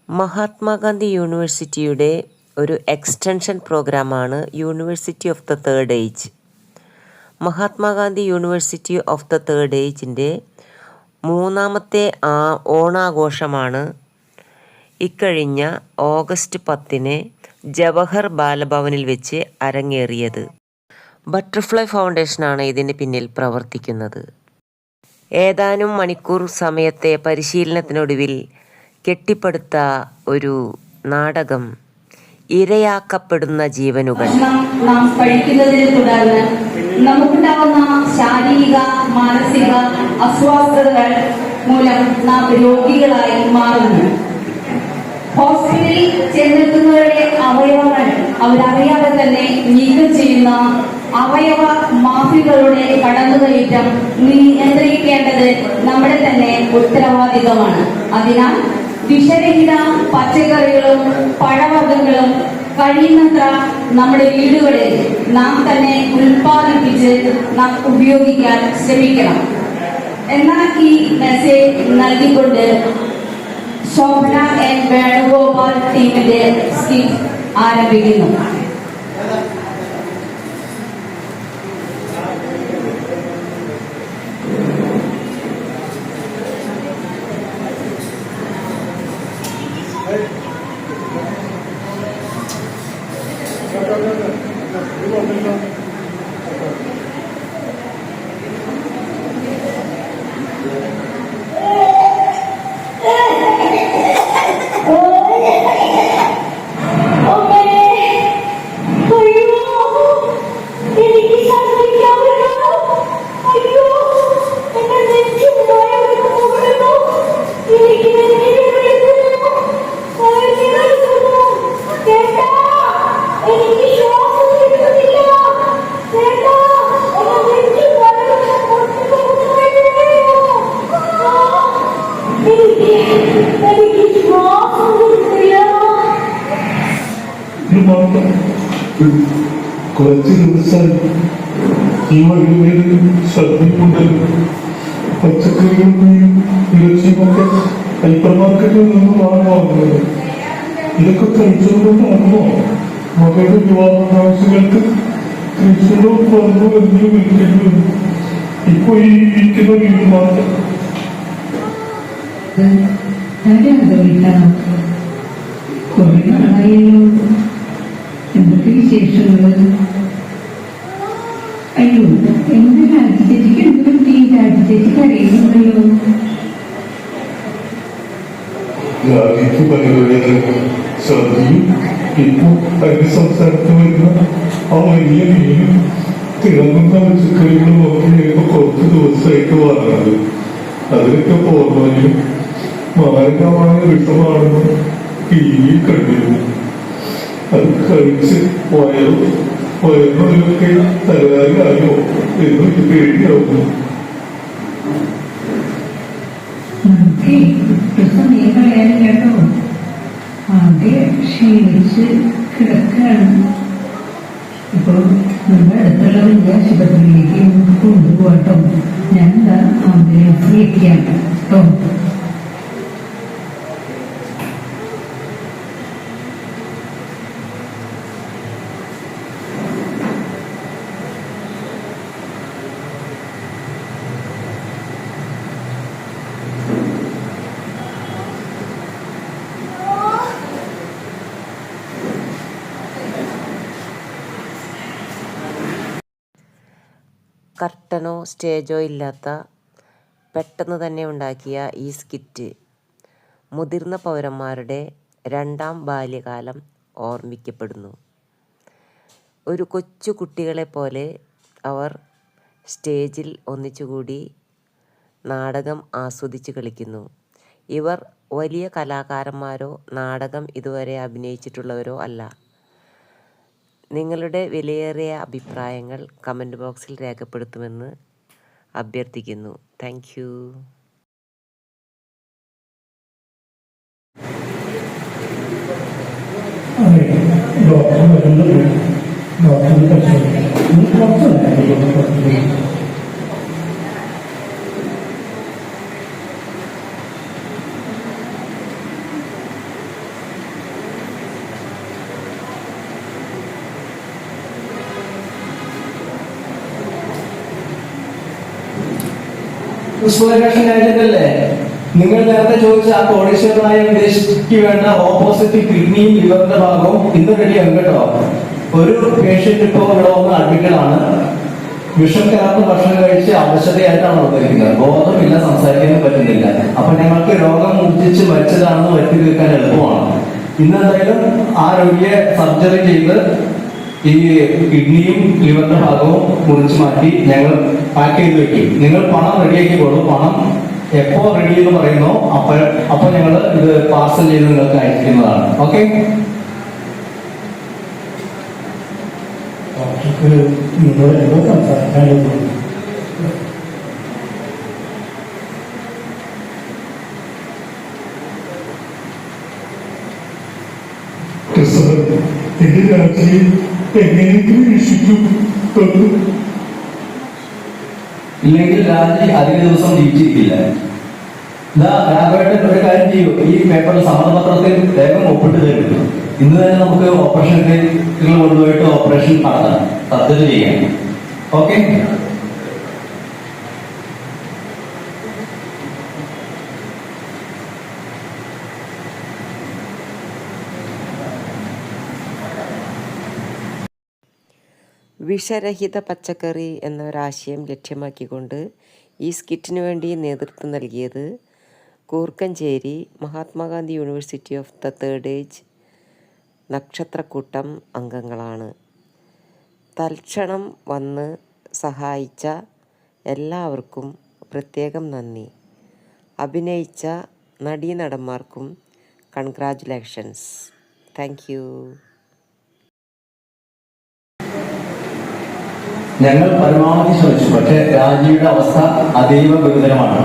മഹാത്മാഗാന്ധി യൂണിവേഴ്സിറ്റിയുടെ ഒരു എക്സ്റ്റൻഷൻ പ്രോഗ്രാമാണ് university of the third age. Mahatma Gandhi university of the third ഏജിൻ്റെ മൂന്നാമത്തെ ഓണാഘോഷമാണ് ഇക്കഴിഞ്ഞ ഓഗസ്റ്റ് 10 ജവഹർ ബാലഭവനിൽ വെച്ച് അരങ്ങേറിയത്. ബട്ടർഫ്ലൈ ഫൗണ്ടേഷനാണ് ഇതിന് പിന്നിൽ പ്രവർത്തിക്കുന്നത്. ഏതാനും മണിക്കൂർ സമയത്തെ പരിശീലനത്തിനൊടുവിൽ കെട്ടിപ്പടുത്ത ഒരു നാടകം ഇരയാക്കപ്പെടുന്ന ജീവനുകൾ. നാം പഠിക്കുന്നതിനെ തുടർന്ന് നമുക്കുണ്ടാവുന്ന ശാരീരിക മാനസിക അസ്വസ്ഥതകൾ മൂലം നാം രോഗികളായി മാറുന്നു. ഹോസ്പിറ്റലിൽ ചെന്നെത്തുന്നവരുടെ അവയവങ്ങൾ അവരറിയാതെ തന്നെ നീക്കം ചെയ്യുന്ന അവയവ മാഫികളുടെ കടന്നുകയറ്റം നിയന്ത്രിക്കേണ്ടത് നമ്മുടെ തന്നെ ഉത്തരവാദിത്തമാണ്. അതിനാൽ വിഷരഹിത പച്ചക്കറികളും പഴവർഗ്ഗങ്ങളും കഴിയുന്നത്ര നമ്മുടെ വീടുകളിൽ നാം തന്നെ ഉൽപ്പാദിപ്പിച്ച് നാം ഉപയോഗിക്കാൻ ശ്രമിക്കണം എന്ന ഈ മെസ്സേജ് നൽകിക്കൊണ്ട് ശോഭന എൻ വേണുഗോപാൽ ടീമിന്റെ സ്കിറ്റ് ആരംഭിക്കുന്നു. കുറച്ച് ദിവസം ഈ വഴികളിൽ ശ്രദ്ധയുണ്ട്. പച്ചക്കറികളും ഇറച്ചിയുമൊക്കെ ഹൈപ്പർ മാർക്കറ്റിൽ നിന്നുമാണ് വാങ്ങുന്നത്. ഇതൊക്കെ കഴിച്ചുകൊണ്ടാണോ മകളുടെ വിവാഹാവശ്യങ്ങൾക്ക് കഴിച്ചോ പറഞ്ഞു എന്ന് വിളിക്കേണ്ടി വന്നു. ഇപ്പൊ ഈ ഇരിക്കുന്ന വീട് മാത്രം കുറെ നാളായല്ലോ. എന്തൊക്കെ വിശേഷങ്ങള്? അയ്യോ, എന്റെ രാജ്യത്തേക്ക് എന്ത് പറ്റി? രാജ്യത്തേക്ക് അറിയുന്നുണ്ടല്ലോ. രാജ്യത്ത് പരിപാടികൾ ശ്രദ്ധയും ഇപ്പൊ അതിന്റെ സംസ്ഥാനത്ത് വരുന്ന ആ വലിയ മീനും തിളങ്ങുന്ന പച്ചക്കറികളും ഒക്കെ ഇപ്പൊ കുറച്ച് ദിവസമായിട്ട് വാങ്ങുന്നത്. അതിനൊക്കെ പോർമലും മാരകമായ വിഷമാണെന്ന് ടി വിയിൽ കണ്ടിരുന്നു. അത് കഴിച്ച് വയറിനൊക്കെ തകരാറിലായോ എന്ന് പേടിയാവുന്നു. സമയം കളയാനും കേട്ടോ. ആകെ ക്ഷീണിച്ച് കിടക്കാണ്. ഇപ്പൊ നമ്മുടെ അടുത്തുള്ള വലിയ ആശുപത്രിയിലേക്ക് കൊണ്ടുപോകട്ടോ. ഞാൻ ആംബുലൻസ് വിളിക്കാം കേട്ടോ. കർട്ടനോ സ്റ്റേജോ ഇല്ലാത്ത പെട്ടെന്ന് തന്നെ ഉണ്ടാക്കിയ ഈ സ്കിറ്റ് മുതിർന്ന പൗരന്മാരുടെ രണ്ടാം ബാല്യകാലം ഓർമ്മിക്കപ്പെടുന്നു. ഒരു കൊച്ചു കുട്ടികളെ പോലെ അവർ സ്റ്റേജിൽ ഒന്നിച്ചുകൂടി നാടകം ആസ്വദിച്ച് കളിക്കുന്നു. ഇവർ വലിയ കലാകാരന്മാരോ നാടകം ഇതുവരെ അഭിനയിച്ചിട്ടുള്ളവരോ അല്ല. നിങ്ങളുടെ വിലയേറിയ അഭിപ്രായങ്ങൾ കമൻറ്റ് ബോക്സിൽ രേഖപ്പെടുത്തുമെന്ന് അഭ്യർത്ഥിക്കുന്നു. Thank you. എക്സ്പ്ലോറേഷൻ ഏജന്റ് അല്ലേ? നിങ്ങൾ നേരത്തെ ചോദിച്ച ആ കോടീശ്വരനായ വിദേശിക്ക് വേണ്ട ഓപ്പോസിറ്റ് കിഡ്നിയും ലിവറിന്റെ ഭാഗവും ഇന്ന് റെഡിയാകും കേട്ടോ. ഒരു പേഷ്യന്റ് ഇപ്പോ ഇവിടെ വന്ന് അഡ്മിറ്റഡ് ആണ്. വിഷം കലർന്ന ഭക്ഷണം കഴിച്ച് അവശതയായിട്ടാണ് വന്നിരിക്കുന്നത്. ബോധമില്ല, സംസാരിക്കാനും പറ്റുന്നില്ല. അപ്പൊ ഞങ്ങൾക്ക് രോഗം മൂർച്ഛിച്ച് മരിച്ചതാണെന്ന് വരുത്തി തീർക്കാൻ എളുപ്പമാണ്. ഇന്ന് എന്തായാലും ആ രോഗിയെ സർജറി ചെയ്ത് ഈ കിഡ്നിയും ലിവറിന്റെ ഭാഗവും മുറിച്ച് മാറ്റി ഞങ്ങൾ പാക്ക് ചെയ്ത് വെക്കും. നിങ്ങൾ പണം റെഡിയാക്കിക്കോളൂ. പണം എപ്പോ റെഡി എന്ന് പറയുന്നോ അപ്പൊ ഞങ്ങൾ ഇത് പാർസൽ ചെയ്ത് നിങ്ങൾക്ക് അയക്കുന്നതാണ്. ഓക്കെ? നിങ്ങളോട് എന്തോ സംസാരിക്കാനുള്ളത്. എന്റെ രാജ്യം എങ്ങനെയെങ്കിലും രക്ഷിച്ചു തന്നു. ഇല്ലെങ്കിൽ രാജി അധിക ദിവസം ജീവിച്ചിരിക്കില്ല. രാഘവേട്ടൻ ഒരു കാര്യം ചെയ്യൂ, ഈ പേപ്പറിൽ സമ്മതപത്രത്തിൽ വേഗം ഒപ്പിട്ട് തരും. ഇന്ന് തന്നെ നമുക്ക് ഓപ്പറേഷൻ തിയേറ്ററിൽ കൊണ്ടുപോയിട്ട് ഓപ്പറേഷൻ നടത്താം, സർജറി ചെയ്യാം. ഓക്കെ? വിഷരഹിത പച്ചക്കറി എന്ന ഒരാശയം ലക്ഷ്യമാക്കിക്കൊണ്ട് ഈ സ്കിറ്റിനു വേണ്ടി നേതൃത്വം നൽകിയത് Koorkkancheri Mahatma Gandhi university of the third age നക്ഷത്രക്കൂട്ടം അംഗങ്ങളാണ്. തൽക്ഷണം വന്ന് സഹായിച്ച എല്ലാവർക്കും പ്രത്യേകം നന്ദി. അഭിനയിച്ച നടീനടന്മാർക്കും കൺഗ്രാജുലേഷൻസ്. Thank you. ഞങ്ങൾ പരമാവധി ശ്രമിച്ചു. പക്ഷെ രാജിയുടെ അവസ്ഥ അതീവ ഗുരുതരമാണ്.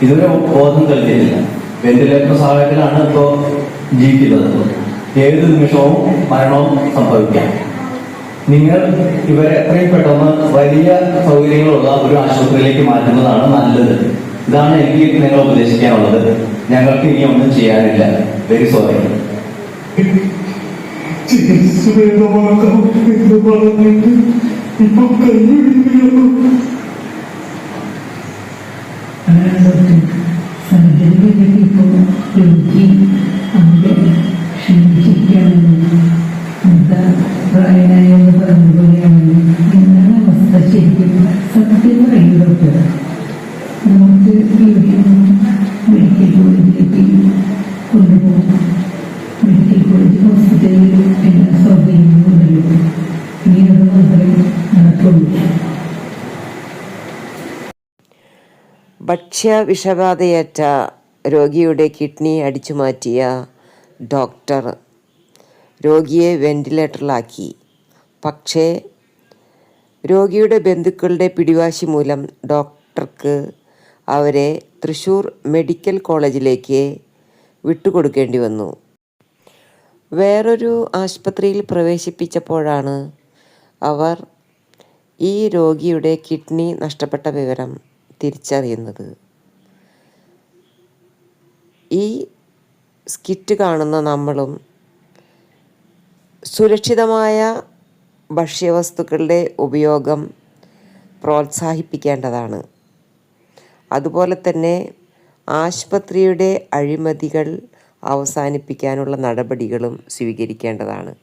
ഇതുവരെ ബോധം തെളിഞ്ഞിട്ടില്ല. വെന്റിലേറ്റർ സഹായത്തിലാണ് ഇപ്പോ ജീവിക്കുന്നത്. ഏത് നിമിഷവും മരണവും സംഭവിക്കാം. നിങ്ങൾ ഇവരെ എത്രയും പെട്ടെന്ന് വലിയ സൗകര്യങ്ങളുള്ള ഒരു ആശുപത്രിയിലേക്ക് മാറ്റുന്നതാണ് നല്ലത്. ഇതാണ് എനിക്ക് നിങ്ങളെ ഉപദേശിക്കാനുള്ളത്. ഞങ്ങൾക്ക് ഇനി ഒന്നും ചെയ്യാനില്ല. Very sorry. ചികിത്സ വേദമാക്കാം എന്ന് പറഞ്ഞിട്ട് ഇപ്പൊ കൈയൊഴിഞ്ഞു. സർജറി ഇപ്പോൾ രോഗി അവിടെ ക്ഷണിച്ചിരിക്കുകയാണെന്ന് എന്താ പ്രായനായെന്ന് പറഞ്ഞ പോലെയാണ് എന്താണ് അവസ്ഥ. ശരിക്കും സത്യം പറയും ഡോക്ടർ. നമുക്ക് ഇവിടെ മെഡിക്കൽ കോളേജിലേക്ക് കൊണ്ടുപോകും. മെഡിക്കൽ കോളേജ് ഹോസ്പിറ്റലിൽ എല്ലാ സൗകര്യങ്ങളും ഉണ്ടല്ലോ. ഇനി അത് മാത്രമേ നടക്കുള്ളൂ. ഭക്ഷ്യവിഷബാധയേറ്റ രോഗിയുടെ കിഡ്നി അടിച്ചുമാറ്റിയ ഡോക്ടർ രോഗിയെ വെന്റിലേറ്ററിലാക്കി. പക്ഷേ രോഗിയുടെ ബന്ധുക്കളുടെ പിടിവാശി മൂലം ഡോക്ടർക്ക് അവരെ തൃശ്ശൂർ മെഡിക്കൽ കോളേജിലേക്ക് വിട്ടുകൊടുക്കേണ്ടി വന്നു. വേറൊരു ആശുപത്രിയിൽ പ്രവേശിപ്പിച്ചപ്പോഴാണ് അവർ ഈ രോഗിയുടെ കിഡ്നി നഷ്ടപ്പെട്ട വിവരം തിരിച്ചറിയുന്നത്. ഈ സ്കിറ്റ് കാണുന്ന നമ്മളും സുരക്ഷിതമായ ഭക്ഷ്യവസ്തുക്കളുടെ ഉപയോഗം പ്രോത്സാഹിപ്പിക്കേണ്ടതാണ്. അതുപോലെ തന്നെ ആശുപത്രിയുടെ അഴിമതികൾ അവസാനിപ്പിക്കാനുള്ള നടപടികളും സ്വീകരിക്കേണ്ടതാണ്.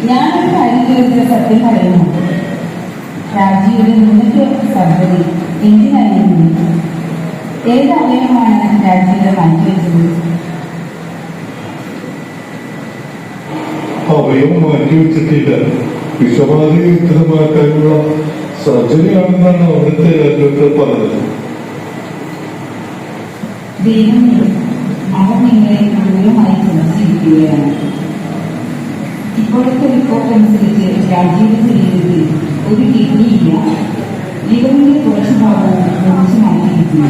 ഞാനൊരു കാര്യം ചോദിച്ച സത്യം പറയുന്നു. രാജിയുടെ മുന്നത്തെ സർജറി എന്തിനായിരുന്നു? ഏത് അവയവമാണ് രാജിയുടെ മാറ്റിവെച്ചത്? അവയും മാറ്റിവെച്ചിട്ടില്ല. വിഷബാധയെ വികൃതമാക്കാനുള്ള സർജറിയാണെന്നാണ് അവിടുത്തെ ഡോക്ടർ പറഞ്ഞത്. ദൈവമേ, അവർ നിങ്ങളെ ക്രൂരമായി ചികിത്സിക്കുകയാണ്. ഇപ്പോഴത്തെ റിപ്പോർട്ട് അനുസരിച്ച് രാജിയുടെ ശരീരത്തിൽ ഒരു കിഡ്നി ഇല്ല. ലിവറിന്റെ കുറച്ച് ഭാഗവും മുറിച്ച് മാറ്റിയിരിക്കുന്നു.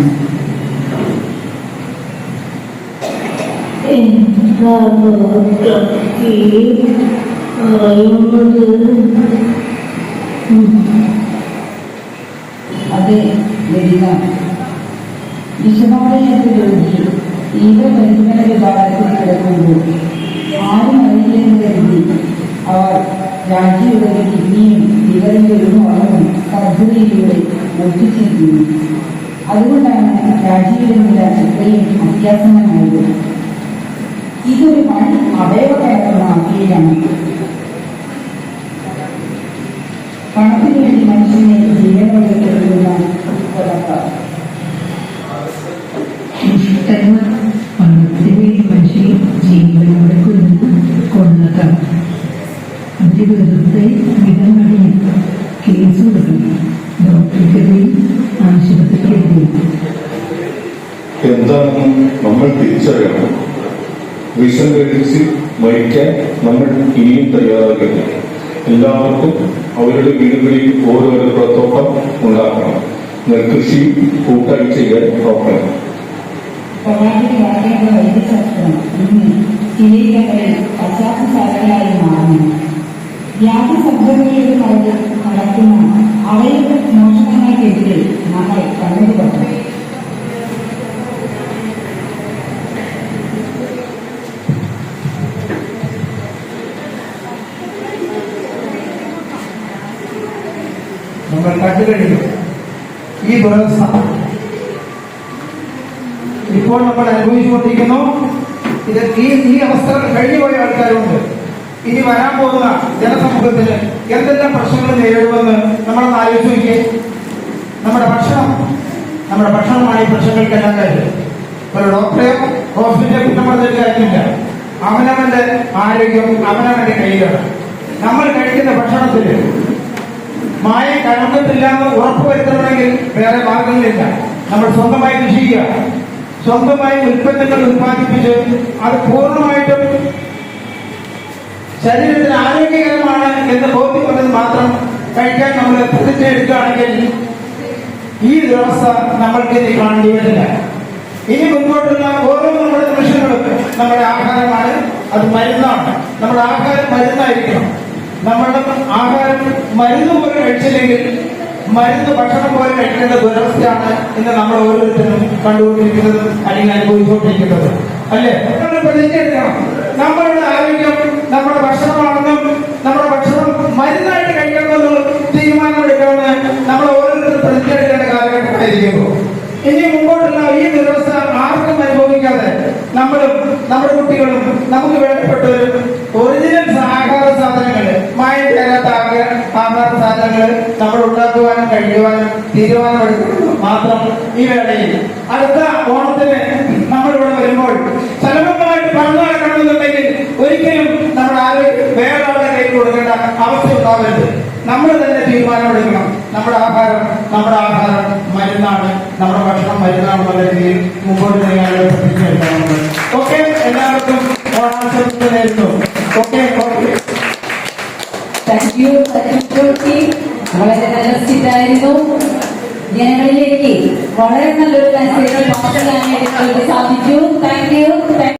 അതെ ലളിത, വിഷബാധയേറ്റ രോഗി തീവ്രപരിചരണ വിഭാഗത്തിൽ കിടക്കുമ്പോൾ ആരും അറിയില്ലെന്ന് കരുതി അവർ രാജ്യയുടെ കിഡ്നിയും ലിവറിന്റെ ഒരു ഭാഗവും സർജറിയിലൂടെ ഒട്ടിച്ചിരിക്കുന്നു. അതുകൊണ്ടാണ് രാജ്യയുടെ നില ഇത്രയും അത്യാസന്നമായത്. ഇതൊരു വൻ അവയവകലർന്ന അപ്പീലാണ്. പണത്തിനു വേണ്ടി മനുഷ്യനെ ജീവൻ കൊടുക്കുന്ന കൊലക്കാർ. പണത്തിന് വേണ്ടി മനുഷ്യൻ ജീവനോടെ കൊന്നേക്കാം. അത് വെറുതെ വിധമണിയും കേസ് കൊടുക്കണം. ഡോക്ടർക്കെതിരെ ആശുപത്രിക്കെതിരെ എന്താണെന്ന് നമ്മൾ തിരിച്ചറിയണം. വിഷം കഴിച്ച് മരിക്കാൻ നമ്മൾ ഇനിയും തയ്യാറാകില്ല. എല്ലാവർക്കും അവരുടെ വീടുകളിൽ ഓരോരുത്തത്തോട്ടം ഉണ്ടാക്കണം. നെൽകൃഷി കൂട്ടായി ചെയ്യാൻ നോക്കണം. പൊള്ളാച്ചിയിൽ വളരേണ്ട വൈദ്യശാസ്ത്രം ഇന്ന് ചിലയിടങ്ങളിൽ പശ്ചാത്തലങ്ങളായി മാറുന്നു. വ്യാജ സർജറികളുടെ നടക്കുന്ന അവയുടെ മോഷണങ്ങൾക്കെതിരെ നമ്മൾ കണ്ണുപെടണം. നമ്മൾ കണ്ടു കഴിഞ്ഞു ഈ ദുരവസ്ഥ ഇപ്പോൾ നമ്മൾ അനുഭവിച്ചുകൊണ്ടിരിക്കുന്നു. ഈ അവസ്ഥകൾ കഴിഞ്ഞുപോയ ആൾക്കാരുണ്ട്. ഇനി വരാൻ പോകുന്ന ജനസമൂഹത്തിന് എന്തെല്ലാം പ്രശ്നങ്ങൾ നേരിടുമെന്ന് നമ്മളൊന്ന് ആലോചിച്ച് നമ്മുടെ ഭക്ഷണമാണ് ഈ പ്രശ്നങ്ങൾക്കെല്ലാം കാര്യം. ഒരു ഡോക്ടറെ ഹോസ്പിറ്റലിൽ കുറ്റം പറഞ്ഞിട്ട് കാര്യമില്ല. അവനവന്റെ ആരോഗ്യം അവനവന്റെ കയ്യിലാണ്. നമ്മൾ കഴിക്കുന്ന ഭക്ഷണത്തിൽ മായം കലർന്നിട്ടില്ലാന്ന് ഉറപ്പുവരുത്തണമെങ്കിൽ വേറെ മാർഗങ്ങളില്ല. നമ്മൾ സ്വന്തമായി കൃഷി ചെയ്യുക, സ്വന്തമായി ഉൽപ്പന്നങ്ങൾ ഉത്പാദിപ്പിച്ച് അത് പൂർണ്ണമായിട്ടും ശരീരത്തിന് ആരോഗ്യകരമാണ് എന്ന് ബോധ്യപ്പെട്ടത് മാത്രം കഴിക്കാൻ നമ്മൾ പ്രതിജ്ഞ എടുക്കുകയാണെങ്കിൽ ഈ വ്യവസ്ഥ നമ്മൾക്ക് ഇനി കാണേണ്ടി വരില്ല. ഇനി മുൻപോട്ടുള്ള ഓരോ നമ്മുടെ നിമിഷങ്ങളും നമ്മുടെ ആഹാരമാണ്, അത് മരുന്നാണ്. നമ്മുടെ ആഹാരം മരുന്നായിരിക്കണം. നമ്മളുടെ ആഹാരം മരുന്ന് പോലെ കഴിച്ചില്ലെങ്കിൽ മരുന്ന് ഭക്ഷണം പോലെ കഴിക്കേണ്ട ദുരവസ്ഥയാണ് ഇന്ന് നമ്മൾ ഓരോരുത്തരും കണ്ടുകൊണ്ടിരിക്കുന്നത് അല്ലെങ്കിൽ അനുഭവിച്ചുകൊണ്ടിരിക്കുന്നത്. അല്ലേ? പ്രതിജ്ഞയെടുക്കണം. നമ്മളുടെ ആരോഗ്യം നമ്മുടെ ഭക്ഷണമാണെന്നും നമ്മുടെ ഭക്ഷണം മരുന്നായിട്ട് കഴിക്കണമെന്നും തീരുമാനമെടുക്കണമെന്ന് നമ്മൾ ഓരോരുത്തരും പ്രതിജ്ഞയെടുക്കേണ്ട കാലഘട്ടമായിരിക്കുന്നു. ഇനി മുമ്പോട്ടുള്ള ഈ ദുരവസ്ഥ ആർക്കും അനുഭവിക്കാതെ നമ്മളും നമ്മുടെ കുട്ടികളും നമുക്ക് വേണ്ടപ്പെട്ടവരും ഒറിജിനൽ ആഹാര സാധനങ്ങള് മായം ചേരാത്ത ആഹാര സാധനങ്ങൾ നമ്മൾ ഉണ്ടാക്കുവാനും കഴിക്കുവാനും തീരുമാനമെടുക്കുന്നു മാത്രം. ഈ വേളയിൽ അടുത്ത ഓണത്തിന് നമ്മളിവിടെ വരുമ്പോൾ ഫലവത്തായിട്ട് പറഞ്ഞു നടക്കണമെന്നുണ്ടെങ്കിൽ ഒരിക്കലും നമ്മുടെ ആരോഗ്യം വേറെ ആളുടെ കയ്യിൽ കൊടുക്കേണ്ട അവസ്ഥ ഉണ്ടാവരുത്. നമ്മൾ തന്നെ തീരുമാനമെടുക്കണം. നമ്മുടെ ആഹാരം മരുന്നാണ്, നമ്മുടെ ഭക്ഷണം മരുന്നാണെന്നുള്ള രീതിയിൽ മുമ്പോട്ട് നീങ്ങാനുള്ള പ്രതിജ്ഞ എടുക്കണം. ഓക്കെ, എല്ലാവർക്കും ഓണാശംസ നേരുന്നു. Okay okay. താങ്ക് യു വളരെ നല്ല സ്ഥിതായിരുന്നു. ജനങ്ങളിലേക്ക് വളരെ നല്ലൊരു മെസ്സേജ് പാസ് ചെയ്യാനായിട്ട് സാധിച്ചു. Thank you.